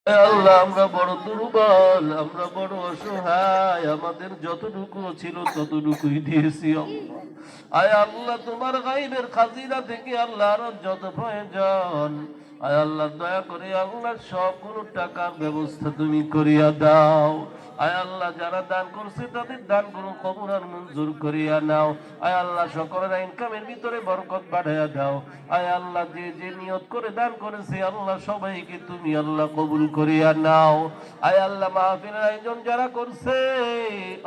আল্লাহ আমরা বড় দুর্বল, আমরা বড় অসহায়, আমাদের যতটুকু ছিল ততটুকুই দিয়েছি আল্লাহ। আয় আল্লাহ তোমার গাইবের খাজিনা থেকে আল্লাহ আরো যত প্রয়োজন, আয় আল্লাহ দয়া করে আল্লাহ সবগুলো টাকার ব্যবস্থা তুমি করিয়া দাও। আয় আল্লাহ যারা দান করছে তাদের দান গুলো কবুল আর মঞ্জুর করিয়া নাও। আয় আল্লাহ সকলের ইনকামের ভিতরে বরকত বাড়াইয়া দাও। আয় আল্লাহ যে যে নিয়ত করে দান করেছে আল্লাহ সবাইকে তুমি আল্লাহ কবুল করিয়া নাও। আয় আল্লাহ মাহফিলের আয়োজন যারা করছে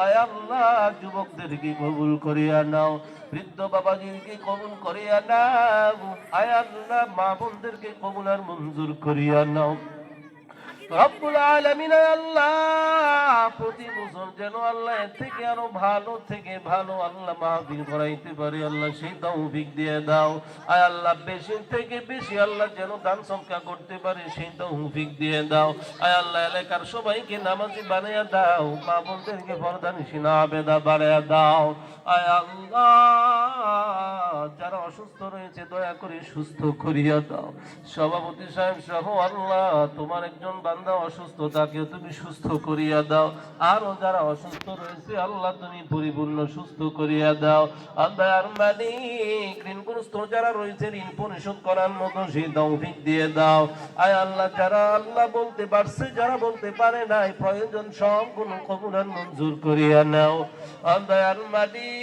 আয় আল্লাহ যুবকদেরকে কবুল করিয়া নাও, বৃদ্ধ বাবাজিকে কবুল করিয়া নাও। আয় আল্লাহ মা বোনদেরকে কবুল আর মঞ্জুর করিয়া নাও। রব্বুল আলামিন আল্লাহ প্রতি বছর যেন আল্লাহ এর থেকে আরো ভালো থেকে ভালো আল্লাহ মাহফিল করাইতে পারে আল্লাহ সেই তৌফিক দিয়ে দাও। আয় আল্লাহ বেশি থেকে বেশি আল্লাহ যেন দান সদকা করতে পারে সেই তৌফিক দিয়ে দাও। আয় আল্লাহ এলাকার সবাইকে নামাজি বানাইয়া দাও, মা বোনদেরকে ফরদানিশিনা আবেদা বাড়াইয়া দাও। আয় আল্লাহ যারা অসুস্থ রয়েছে দয়া করে সুস্থ করিয়া দাও। সভাপতি সাহেব সহ আল্লাহ তোমার একজন বান্দা অসুস্থ, তাকে তুমি সুস্থ করিয়া দাও। আরো যারা অসুস্থ রয়েছে আল্লাহ তুমি পরিপূর্ণ সুস্থ করিয়া দাও। আল্লাহর মালিক ঋণগ্রস্ত যারা রয়েছে ঋণ পরিশোধ করার মতো সেই তৌফিক দিয়ে দাও। আয় আল্লাহ যারা আল্লাহ বলতে পারছে যারা বলতে পারে নাই প্রয়োজন সবগুলো কবুল আর মঞ্জুর করিয়া নাও। আল্লাহর মালিক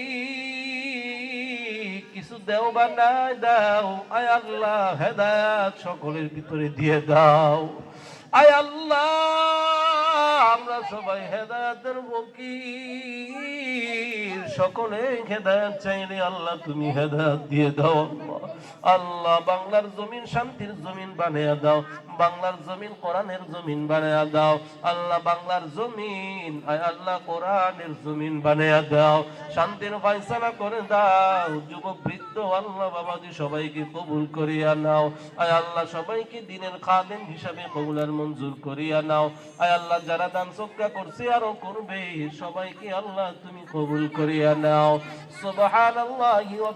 কিছু দেও বা নাই দাও, আয় আল্লাহ হেদায়েত সকলের ভিতরে দিয়ে দাও। আয় আল্লাহ আমরা সবাই হেদায়েতের ফকির, সকলে হেদায়েত চাইলে আল্লাহ তুমি হেদায়েত দিয়ে দাও। আল্লাহ বাংলার জমিন শান্তির জমিন বানিয়ে দাও, বাংলার জমিন কোরআনের জমিন বানিয়ে দাও। আল্লাহ বাংলার জমিন আয় আল্লাহ কোরআনের জমিন বানিয়ে দাও, শান্তির ফয়সালা করে দাও। যুবক বৃদ্ধ আল্লাহ বাবাজি সবাইকে কবুল করিয়া নাও। আয় আল্লাহ সবাইকে দিনের খাদেম হিসাবে কবুল আর মঞ্জুর করিয়া নাও। আয় আল্লাহ যারা দান সদকা করছে আরো করবে সবাইকে আল্লাহ তুমি কবুল করিয়া নাও। সুবহানাল্লাহি ওয়া